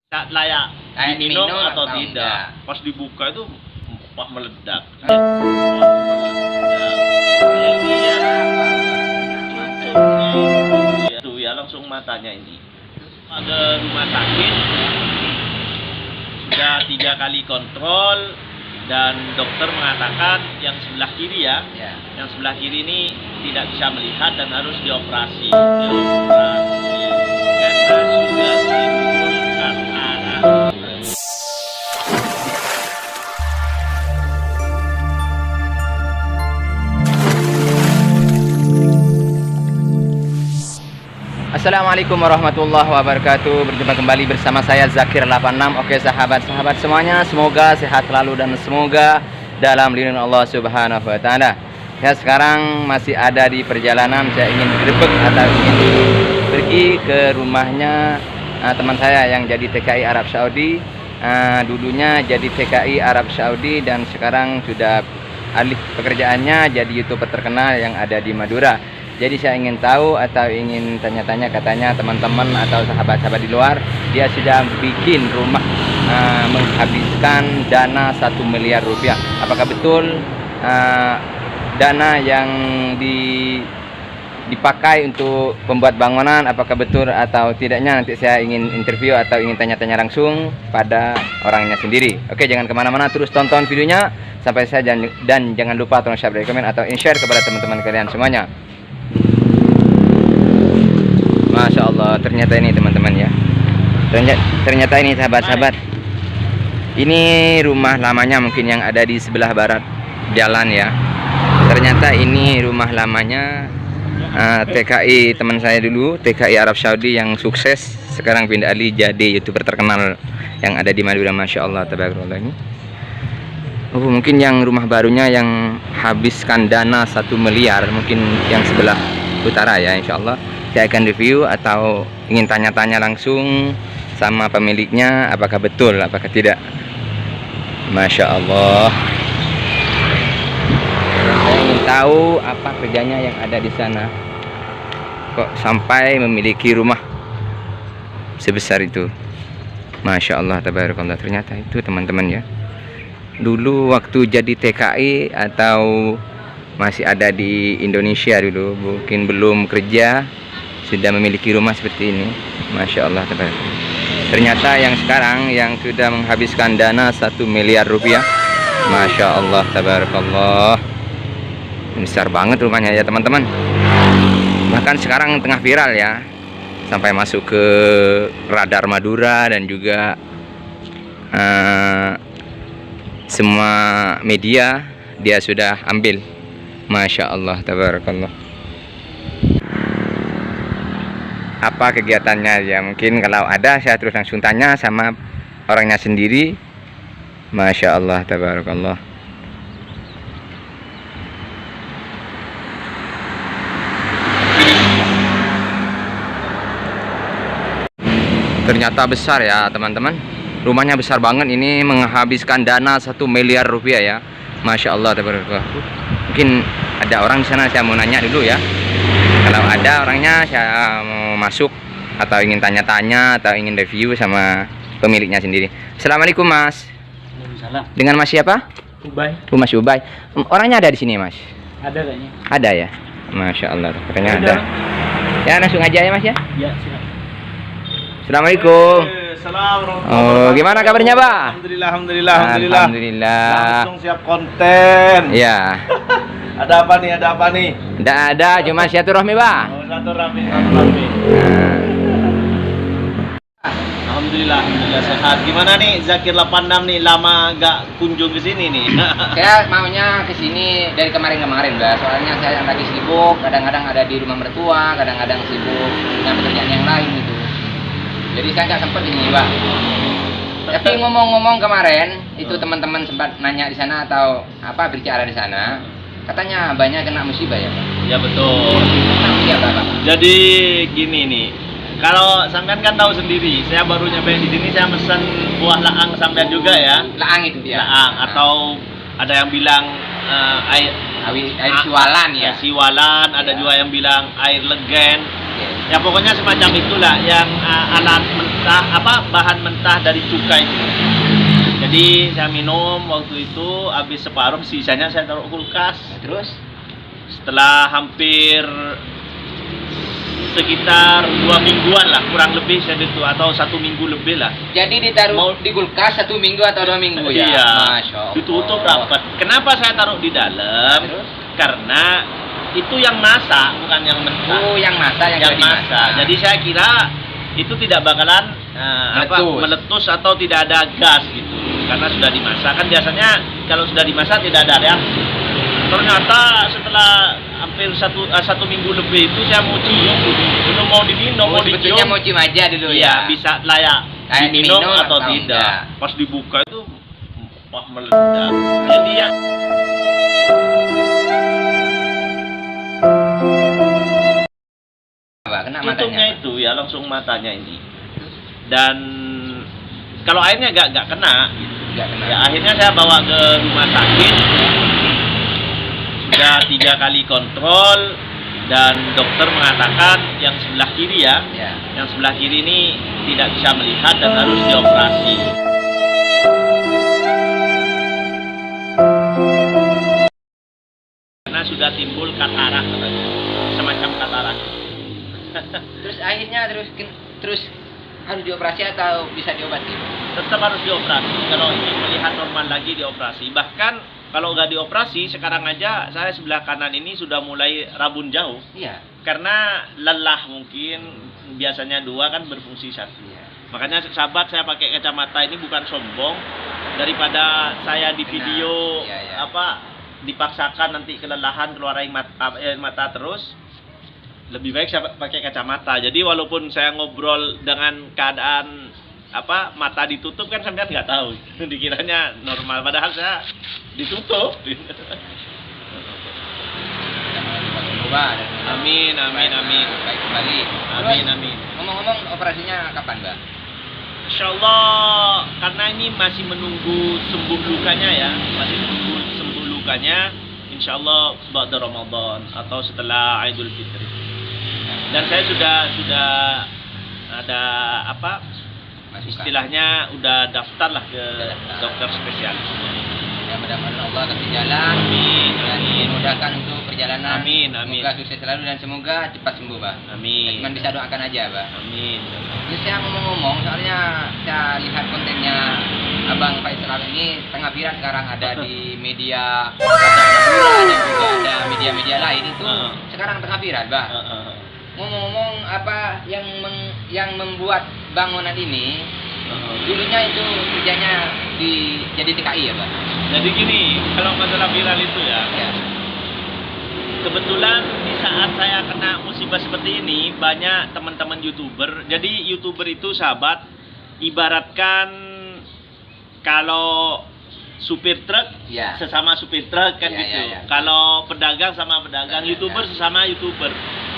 layak diminum atau tidak. enggak? Pas dibuka itu wah meledak. Itu ya langsung matanya ini. Ada rumah sakit sudah 3 kali kontrol dan dokter mengatakan yang sebelah kiri ya, Ya. yang sebelah kiri ini tidak bisa melihat dan harus dioperasi. Dioperasi karena sudah timbul arah. Assalamualaikum warahmatullahi wabarakatuh. Berjumpa kembali bersama saya Zakir 86. Oke sahabat-sahabat semuanya, semoga sehat selalu dan semoga dalam lindungan Allah Subhanahu wa taala. Ya, sekarang masih ada di perjalanan, saya ingin grebek atau ingin pergi ke rumahnya teman saya yang jadi TKI Arab Saudi. Dulunya jadi TKI Arab Saudi dan sekarang sudah alih pekerjaannya jadi YouTuber terkenal yang ada di Madura. Jadi saya ingin tahu atau ingin tanya-tanya, katanya teman-teman atau sahabat-sahabat di luar, dia sudah bikin rumah menghabiskan dana 1 miliar rupiah. Apakah betul dana yang dipakai untuk pembuat bangunan, apakah betul atau tidaknya? Nanti saya ingin interview atau ingin tanya-tanya langsung pada orangnya sendiri. Oke, jangan kemana-mana, terus tonton videonya sampai saya, dan jangan lupa tolong subscribe, komen atau share kepada teman-teman kalian semuanya. Masya Allah, ternyata ini teman-teman ya, ternyata ini sahabat-sahabat, ini rumah lamanya mungkin yang ada di sebelah barat jalan ya. Ternyata ini rumah lamanya TKI teman saya dulu, TKI Arab Saudi yang sukses sekarang pindah alih jadi YouTuber terkenal yang ada di Madura. Masya Allah, tabarakallah. Ini mungkin yang rumah barunya yang habiskan dana 1 miliar, mungkin yang sebelah utara ya. Insya Allah saya akan review atau ingin tanya-tanya langsung sama pemiliknya, apakah betul apakah tidak. Masya Allah, saya ingin tahu apa kerjanya yang ada di sana, kok sampai memiliki rumah sebesar itu. Masya Allah, tabarakallah. Ternyata itu teman-teman ya, dulu waktu jadi TKI atau masih ada di Indonesia dulu, mungkin belum kerja, sudah memiliki rumah seperti ini. Masya Allah, ternyata yang sekarang yang sudah menghabiskan dana 1 miliar rupiah. Masya Allah, tabarakallah. Besar banget rumahnya ya teman-teman. Bahkan sekarang tengah viral ya, sampai masuk ke radar Madura dan juga semua media dia sudah ambil. Masya Allah, tabarakallah. Apa kegiatannya ya, mungkin kalau ada saya terus langsung tanya sama orangnya sendiri. Masya Allah, tabarakallah. Ternyata besar ya teman-teman, rumahnya besar banget. Ini menghabiskan dana 1 miliar rupiah ya. Masya Allah, tabarakallah. Mungkin ada orang di sana, saya mau nanya dulu ya. Kalau ada orangnya saya mau masuk atau ingin tanya-tanya atau ingin review sama pemiliknya sendiri. Assalamualaikum Mas. Waalaikumsalam. Dengan Mas siapa? Ubay. Mas Ubay. Orangnya ada di sini Mas? Ada kayaknya. Ada ya. Masya Allah, katanya ada. Ya langsung aja ya Mas ya. Ya, silakan. Assalamualaikum. Assalamualaikum. Oh, gimana kabarnya Pak? Alhamdulillah. Alhamdulillah. Langsung siap konten. Ya. Ada apa nih? Tidak ada, cuma silaturahmi Pak. Oh, silaturahmi. Nah. Alhamdulillah sehat. Gimana nih Zakir 86 nih, lama gak kunjung ke sini nih? Saya maunya ke sini dari kemarin-kemarin, Mbak. Soalnya saya lagi sibuk, kadang-kadang ada di rumah mertua, kadang-kadang sibuk dengan pekerjaan yang lain gitu. Jadi saya nggak sempat di sini, Pak. Tapi ngomong-ngomong kemarin, itu teman-teman sempat nanya di sana atau apa bicara di sana, katanya banyak kena musibah ya, Pak. Ya betul. Kena musibah, Pak. Jadi gini nih, kalau sampean kan tahu sendiri, saya baru nyampe di sini, saya mesen buah laang sampean juga ya. Laang itu dia. Laang, atau ada yang bilang air siwalan ya. Siwalan, ada Ya. juga yang bilang air legen. Oke. Ya pokoknya semacam itulah yang alat bahan mentah dari cukai itu. Jadi saya minum waktu itu habis separuh, sisanya saya taruh kulkas. Terus Setelah hampir sekitar 2 mingguan lah, kurang lebih saya itu, atau 1 minggu lebih lah. jadi ditaruh di kulkas 1 minggu atau 2 minggu ya? Iya. Masya Allah. Ditutup rapat. Kenapa saya taruh di dalam? Terus? Karena itu yang masak, bukan yang mentah. Oh, yang masak, yang Yang masak. Jadi saya kira itu tidak bakalan meletus atau tidak ada gas gitu, karena sudah dimasak. Kan biasanya kalau sudah dimasak tidak ada reaksi. Ternyata setelah hampir satu minggu lebih itu saya mau cium, belum mau diminum, mau sebetulnya dicium. mau cium aja dulu Iya, ya. bisa layak Layak diminum diminum atau atau tidak. enggak. Pas dibuka itu wah meledak. Jadi ya Apa? Kena tutupnya matanya. itu ya langsung matanya ini. Dan kalau airnya gak kena, Enggak kena. ya akhirnya saya bawa ke rumah sakit. Sudah 3 kali kontrol dan dokter mengatakan yang sebelah kiri ya, Ya. yang sebelah kiri ini tidak bisa melihat dan harus dioperasi. Karena sudah timbul katarak katanya, semacam katarak. Terus akhirnya terus harus dioperasi atau bisa diobati? Tetap harus dioperasi. Kalau ingin melihat normal lagi dioperasi. Bahkan kalau nggak dioperasi, sekarang aja saya sebelah kanan ini sudah mulai rabun jauh. Iya. Karena lelah mungkin, biasanya 2 kan berfungsi 1. Iya. Makanya sahabat, saya pakai kacamata ini bukan sombong. Daripada saya di video Iya, iya. dipaksakan nanti kelelahan keluar air mata terus, lebih baik saya pakai kacamata. Jadi walaupun saya ngobrol dengan keadaan mata ditutup kan sampean nggak tahu, dikiranya normal, padahal saya ditutup. Semoga dan Amin, amin, amin. baik kembali. Amin, Terus, amin. ngomong-ngomong operasinya kapan, Mbak? Insyaallah, karena ini masih menunggu sembuh lukanya ya, masih menunggu sembuh lukanya. Insyaallah ba'da Ramadan atau setelah Idul Fitri. Dan saya sudah ada Masukan. istilahnya udah daftar lah ke Udah daftar. dokter spesialis. Ya, mudah-mudahan Allah kasih jalan Amin, dan amin. dimudahkan untuk perjalanan. Amin, amin. Semoga sukses selalu dan semoga cepat sembuh, Mbak. Amin. Cuma bisa doakan aja, Mbak. Amin. Terus saya ngomong-ngomong, soalnya saya lihat kontennya Abang Faisal ini tengah viral sekarang, ada di media dan juga ada media-media lain itu sekarang tengah viral, Mbak. Ngomong-ngomong, apa yang membuat bangunan ini dulunya itu kerjanya jadi TKI ya, Pak? Jadi gini, kalau masalah viral itu ya, Ya. kebetulan di saat saya kena musibah seperti ini, banyak teman-teman YouTuber. Jadi YouTuber itu sahabat, ibaratkan kalau supir truk Ya. sesama supir truk kan Ya, gitu. ya, ya. Kalau pedagang sama pedagang, Ya, YouTuber ya. sesama YouTuber.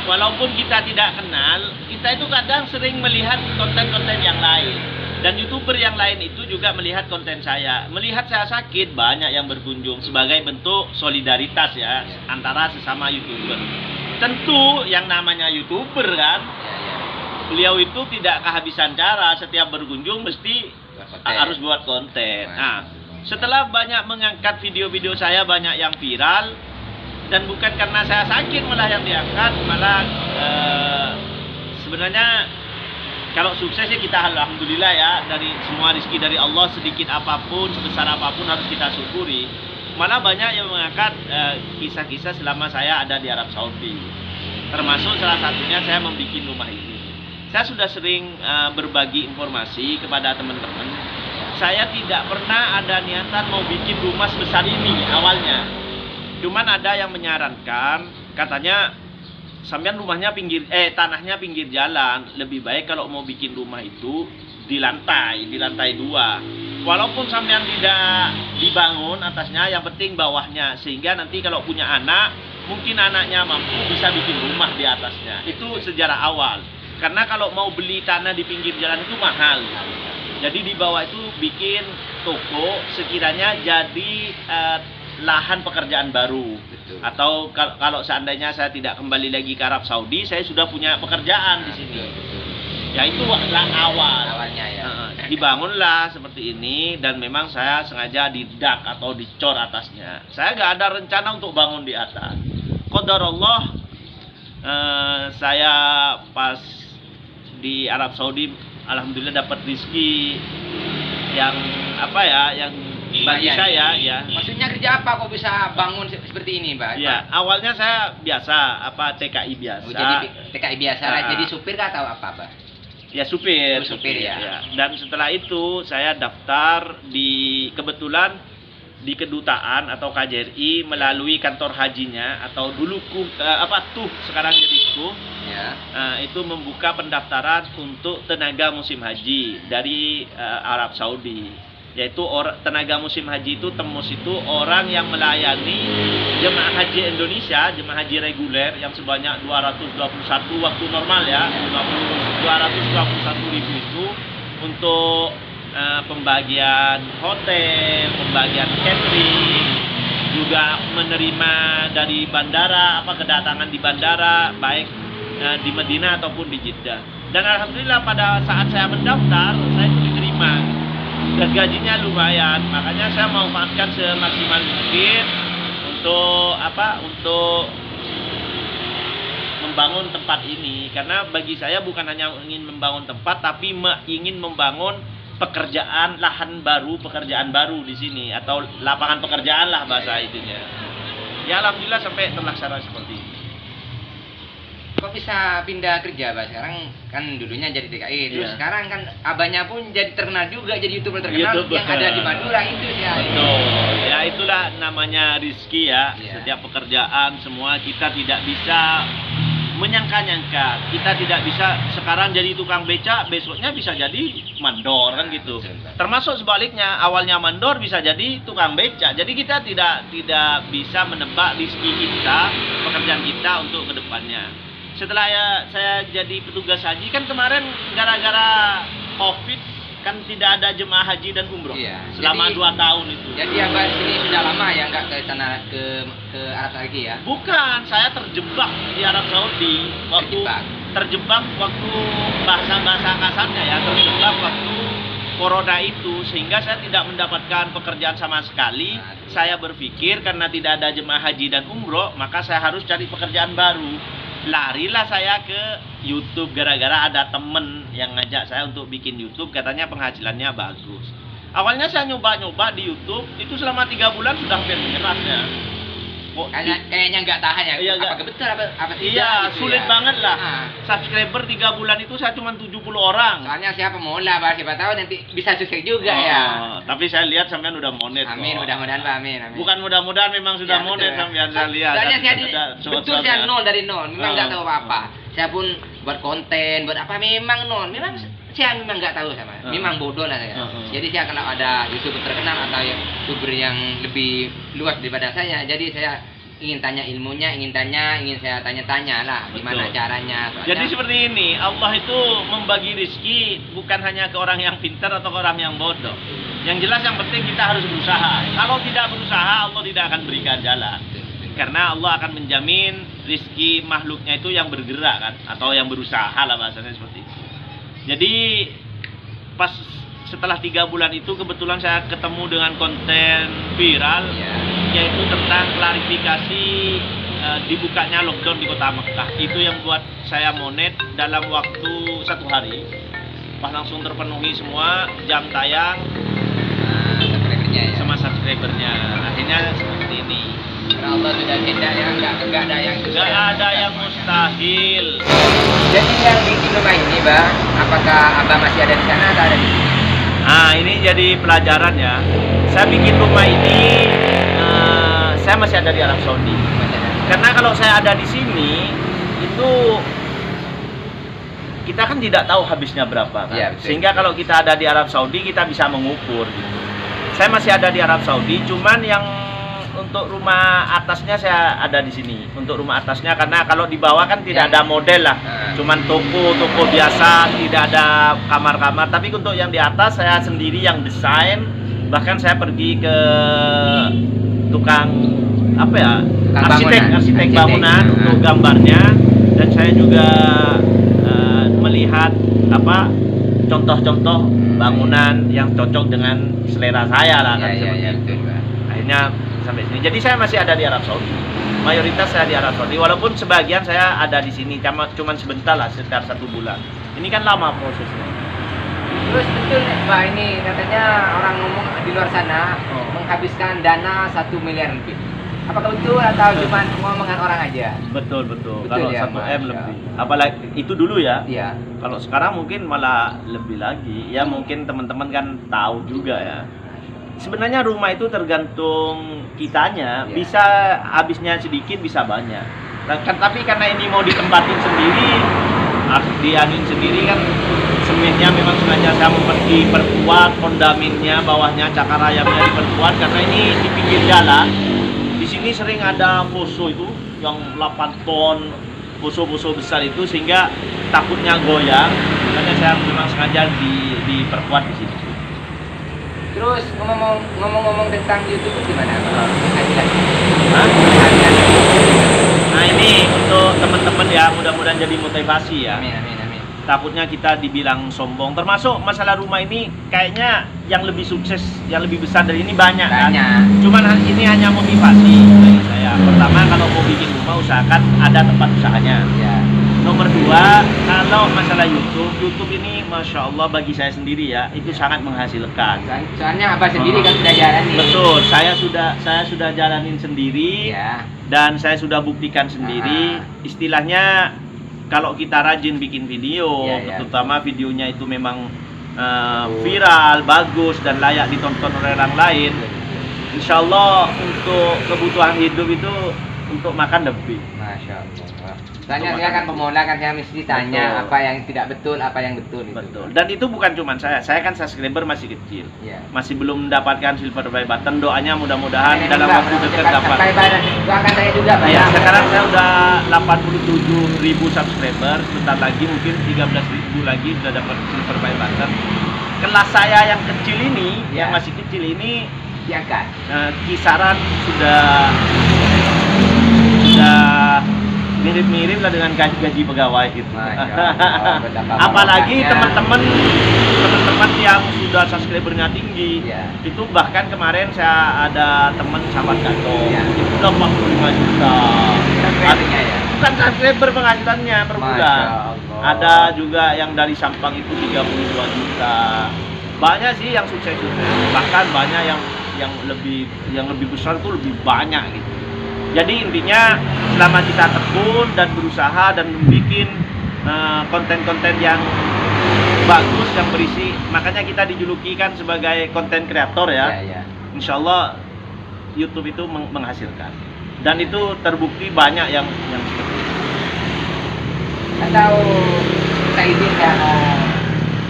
Walaupun kita tidak kenal, kita itu kadang sering melihat konten-konten yang lain. Dan YouTuber yang lain itu juga melihat konten saya. Melihat saya sakit, banyak yang berkunjung sebagai bentuk solidaritas ya antara sesama YouTuber. Tentu yang namanya YouTuber kan, Ya, ya. beliau itu tidak kehabisan cara, setiap berkunjung mesti Buat konten. harus buat konten. Nah, setelah banyak mengangkat video-video saya, banyak yang viral, dan bukan karena saya sakit malah yang diangkat, malah sebenarnya kalau sukses ya kita alhamdulillah ya, dari semua rezeki dari Allah, sedikit apapun, sebesar apapun harus kita syukuri. Malah banyak yang mengangkat kisah-kisah selama saya ada di Arab Saudi. Termasuk salah satunya saya membuat rumah ini. Saya sudah sering berbagi informasi kepada teman-teman. Saya tidak pernah ada niatan mau bikin rumah sebesar ini awalnya. Cuman ada yang menyarankan, katanya sampean rumahnya tanahnya pinggir jalan, lebih baik kalau mau bikin rumah itu di lantai 2. Walaupun sampean tidak dibangun atasnya, yang penting bawahnya, sehingga nanti kalau punya anak, mungkin anaknya mampu bisa bikin rumah di atasnya. Itu sejarah awal. Karena kalau mau beli tanah di pinggir jalan itu mahal. Jadi di bawah itu bikin toko, sekiranya jadi lahan pekerjaan baru. Betul. Atau kalau seandainya saya tidak kembali lagi ke Arab Saudi, saya sudah punya pekerjaan di sini. Betul. Ya itu adalah Awalnya ya. Dibangunlah seperti ini, dan memang saya sengaja didak atau dicor atasnya. Saya nggak ada rencana untuk bangun di atas. Qadarullah, saya pas di Arab Saudi alhamdulillah dapat rezeki yang yang bagi saya ya. Maksudnya kerja apa kok bisa bangun seperti ini, Pak? Ya, awalnya saya biasa TKI biasa. Oh, jadi TKI biasa, jadi supir kah atau apa, Pak? Ya supir. Supir ya. Dan setelah itu saya daftar kebetulan di kedutaan atau KJRI melalui kantor hajinya, atau dulu TUH, sekarang jadi TUH. Ya. Itu membuka pendaftaran untuk tenaga musim haji dari Arab Saudi. Yaitu tenaga musim haji itu, TEMUS itu orang yang melayani jemaah haji Indonesia, jemaah haji reguler yang sebanyak 221 waktu normal ya, 221.000 itu untuk pembagian hotel, pembagian catering, juga menerima dari bandara, kedatangan di bandara, baik di Madinah ataupun di Jeddah. Dan alhamdulillah pada saat saya mendaftar, saya itu diterima. Dan gajinya lumayan, makanya saya memanfaatkan semaksimal mungkin untuk membangun tempat ini. Karena bagi saya bukan hanya ingin membangun tempat, tapi ingin membangun pekerjaan baru di sini, atau lapangan pekerjaan lah bahasa itunya. Ya alhamdulillah sampai terlaksana seperti ini. Kok bisa pindah kerja, Pak? Sekarang kan dulunya jadi TKI, terus Iya. sekarang kan abahnya pun jadi terkenal juga, jadi YouTuber terkenal yang ada di Madura itu ya. Betul. Ya itulah namanya rezeki ya. Iya. Setiap pekerjaan semua kita tidak bisa menyangka-nyangka. Kita tidak bisa sekarang jadi tukang beca, besoknya bisa jadi mandor kan gitu. Betul. Termasuk sebaliknya, awalnya mandor bisa jadi tukang beca. Jadi kita tidak bisa menebak rezeki kita, pekerjaan kita untuk kedepannya. Setelah saya jadi petugas haji kan kemarin gara-gara COVID kan tidak ada jemaah haji dan umroh selama 2 tahun itu. Jadi abah sini sudah lama ya nggak ke sana ke Arab Saudi ya? Bukan, saya terjebak di Arab Saudi terjebak waktu bahasa kasarnya ya, terjebak waktu corona itu, sehingga saya tidak mendapatkan pekerjaan sama sekali. Saya berpikir karena tidak ada jemaah haji dan umroh, maka saya harus cari pekerjaan baru. Larilah saya ke YouTube gara-gara ada temen yang ngajak saya untuk bikin YouTube, katanya penghasilannya bagus. Awalnya saya nyoba di YouTube, itu selama 3 bulan sudah hampir menyerah ya. Kayaknya nggak tahan ya? Iya, apa betul apa tidak? Iya, gitu sulit ya? banget lah. Subscriber 3 bulan itu saya cuma 70 orang. Soalnya siapa pemula, Pak, siapa tahu nanti bisa sukses juga ya. Tapi saya lihat sampean udah monet. Amin, mudah-mudahan Pak, amin. Bukan mudah-mudahan, memang sudah monet sampean, saya lihat. Soalnya saya nol dari nol, memang nggak tahu apa-apa. Saya pun buat konten, buat apa memang nol. Memang saya memang nggak tahu sama. Memang bodoh lah saya. Jadi saya kalau ada YouTuber terkenal atau YouTuber yang lebih luas daripada saya, jadi saya ingin tanya ilmunya, ingin saya tanya-tanya lah gimana caranya. Soalnya, jadi seperti ini, Allah itu membagi rezeki bukan hanya ke orang yang pintar atau ke orang yang bodoh. Yang jelas yang penting kita harus berusaha. Kalau tidak berusaha, Allah tidak akan berikan jalan. Karena Allah akan menjamin rezeki makhluknya itu yang bergerak kan, atau yang berusaha lah bahasanya seperti itu. Jadi pas setelah 3 bulan itu kebetulan saya ketemu dengan konten viral, yaitu tentang klarifikasi dibukanya lockdown di kota Mekah. Itu yang buat saya monet dalam waktu 1 hari. Pas langsung terpenuhi semua jam tayang sama subscribernya. Akhirnya seperti ini. Karena Allah sudah tidak ya, nggak ada yang mustahil. Jadi yang bikin rumah ini, Bang, apakah Abang masih ada di sana atau ada di sini? Nah, ini jadi pelajaran ya. Saya bikin rumah ini, saya masih ada di Arab Saudi. Karena kalau saya ada di sini, itu kita kan tidak tahu habisnya berapa kan. Ya, sehingga kalau kita ada di Arab Saudi, kita bisa mengukur gitu. Saya masih ada di Arab Saudi, cuman yang untuk rumah atasnya saya ada di sini. Untuk rumah atasnya, karena kalau di bawah kan tidak ada model lah. Cuman toko biasa, tidak ada kamar-kamar. Tapi untuk yang di atas saya sendiri yang desain. Bahkan saya pergi ke tukang arsitek bangunan untuk gambarnya. Dan saya juga melihat melihat apa contoh-contoh bangunan yang cocok dengan selera saya lah kan, seperti itu. betul, Pak. Akhirnya sampai sini. Jadi saya masih ada di Arab Saudi. Mayoritas saya di Arab Saudi. Walaupun sebagian saya ada di sini, cuman sebentar lah, sekitar 1 bulan. Ini kan lama prosesnya. Terus betul Pak, ini katanya orang ngomong di luar sana menghabiskan dana 1 miliar lebih. Apakah betul atau cuma ngomongan orang aja? Betul. Betul Kalau ya, 1 M Masya lebih. Apalagi itu dulu ya. Iya. Kalau sekarang mungkin malah lebih lagi. Ya mungkin teman-teman kan tahu juga ya. Sebenarnya rumah itu tergantung kitanya. Iya. Bisa habisnya sedikit, bisa banyak. Tapi karena ini mau ditempatin sendiri, harus dianuin sendiri kan. Semennya memang sengaja saya mau diperkuat, fondaminnya, bawahnya, cakar ayamnya diperkuat karena ini di pinggir jalan. Di sini sering ada poso itu yang 8 ton, poso-poso besar itu sehingga takutnya goyang. Makanya saya memang sengaja diperkuat di sini. Terus ngomong-ngomong tentang YouTube gimana? Hah? Nah ini untuk teman-teman ya, mudah-mudahan jadi motivasi ya. Amin. Takutnya kita dibilang sombong. Termasuk masalah rumah ini kayaknya yang lebih sukses, yang lebih besar dari ini banyak kan. Cuman ini hanya motivasi bagi saya. Pertama kalau mau bikin rumah usahakan ada tempat usahanya. Ya. Nomor 2, kalau masalah YouTube ini Masya Allah bagi saya sendiri ya, itu sangat menghasilkan. Soalnya apa sendiri kan sudah jalanin. Betul, saya sudah jalanin sendiri. Ya. Dan saya sudah buktikan sendiri. Istilahnya kalau kita rajin bikin video, terutama videonya itu memang viral, bagus dan layak ditonton oleh orang lain, insya Allah untuk kebutuhan hidup itu untuk makan lebih. Masya Allah. Soalnya saya kan pemula kan saya mesti tanya apa yang tidak betul, apa yang betul. Betul. Dan itu bukan cuma saya kan subscriber masih kecil, masih belum mendapatkan silver play button. Doanya mudah-mudahan dalam waktu dekat dapat. Doakan saya juga Pak. Ya, sekarang saya udah 87.000 subscriber, sebentar lagi mungkin 13.000 lagi udah dapat silver play button. Kelas saya yang kecil ini, yang masih kecil ini diangkat. Kisaran sudah mirip-mirip lah dengan gaji pegawai gitu. Apalagi teman-teman yang sudah subscribernya tinggi, itu bahkan kemarin saya ada teman sahabat kantor, itu udah 45 juta. Bukan subscriber penghasilannya per bulan. Ada juga yang dari Sampang itu 32 juta. Banyak sih yang sukses. Bahkan banyak yang lebih besar itu lebih banyak gitu. Jadi intinya selama kita tekun dan berusaha dan membuat konten-konten yang bagus, yang berisi, makanya kita dijuluki kan sebagai konten kreator ya. Insya Allah YouTube itu menghasilkan dan itu terbukti banyak yang seperti itu. Atau kita izin ya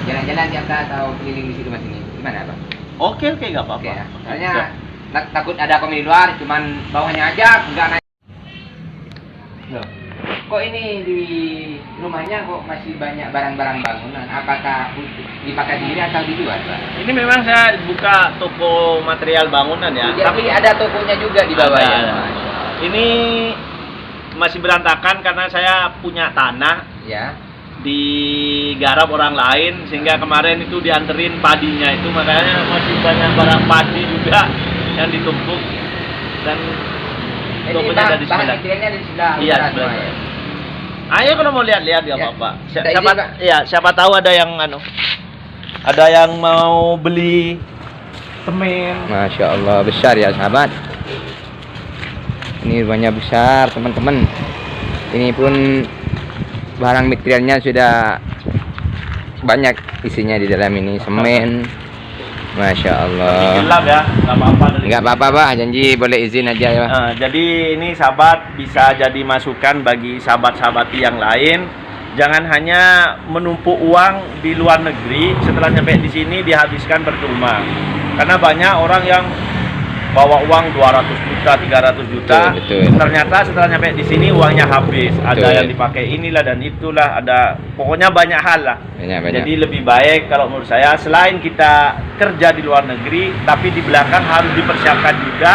jalan-jalan tiap atau keliling di situ Mas ini gimana Pak? Oke nggak apa-apa. Soalnya takut ada komedi luar, cuman bawahnya aja enggak naik. Loh, kok ini di rumahnya kok masih banyak barang-barang bangunan? Apakah dipakai sendiri atau dijual, Pak? Ini memang saya buka toko material bangunan ya. Tapi ada tokonya juga di bawah ya. Ini masih berantakan karena saya punya tanah. Ya. Digarap orang lain sehingga kemarin itu dianterin padinya itu, makanya masih banyak barang padi juga yang ditumpuk dan tokonya ada di sebelah. Iya, sebelah. Ayo kalau mau lihat-lihat ya apa-apa. Siapa tahu ada yang mau beli semen. Masya Allah, besar ya sahabat. Ini rumahnya besar teman-teman. Ini pun barang materialnya sudah banyak isinya di dalam ini, semen. Masya Allah. Gelap ya, nggak apa-apa. Nggak apa-apa Pak, janji boleh izin aja ya. Jadi ini sahabat bisa jadi masukan bagi sahabat-sahabat yang lain. Jangan hanya menumpuk uang di luar negeri, setelah nyampe di sini dihabiskan percuma. Karena banyak orang yang bawa uang 200 juta, 300 juta. Betul. Ternyata setelah nyampe di sini uangnya habis. Ada yang dipakai inilah dan itulah, pokoknya banyak hal lah. Banyak. Jadi lebih baik kalau menurut saya selain kita kerja di luar negeri, tapi di belakang harus dipersiapkan juga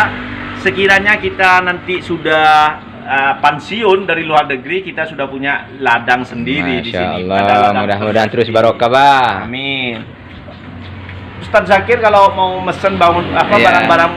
sekiranya kita nanti sudah pensiun dari luar negeri, kita sudah punya ladang sendiri di Masya sini. Allah, mudah-mudahan terus barokah, Bah. Amin. Ustadz Zakir kalau mau mesen Iya. barang-barang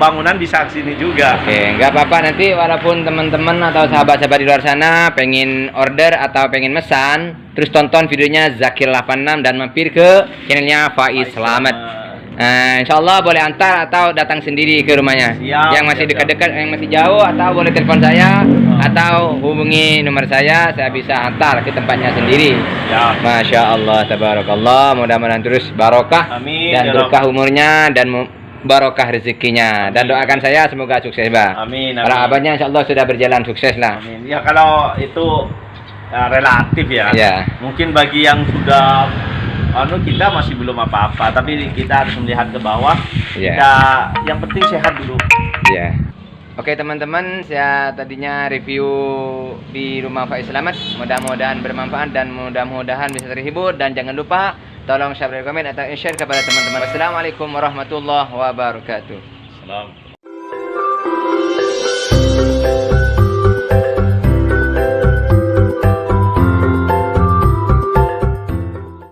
bangunan bisa ke sini juga. Oke, nggak apa-apa, nanti walaupun teman-teman atau sahabat-sahabat di luar sana pengen order atau pengen mesan, terus tonton videonya Zakir 86 dan mampir ke channelnya Faiz Slamet. Nah, insya Allah boleh antar atau datang sendiri ke rumahnya. Siap, Yang masih siap, dekat-dekat, yang masih jauh, atau boleh telepon saya atau hubungi nomor saya bisa antar ke tempatnya sendiri. Ya. Masya Allah, tabarakallah, mudah-mudahan terus barokah Amin, dan ya berkah umurnya dan barokah rezekinya. Dan doakan saya semoga sukses, Bah. Amin, amin. Para abadnya insya Allah sudah berjalan sukses lah. Amin. Ya kalau itu relatif ya. Ya. Mungkin bagi yang sudah kita masih belum apa-apa, tapi kita harus melihat ke bawah. Ya. Kita yang penting sehat dulu. Ya. Oke teman-teman, saya tadinya review di rumah Faiz Slamet. Mudah-mudahan bermanfaat dan mudah-mudahan bisa terhibur. Dan jangan lupa tolong share, komen atau share kepada teman-teman. Wassalamualaikum warahmatullahi wabarakatuh. Salam.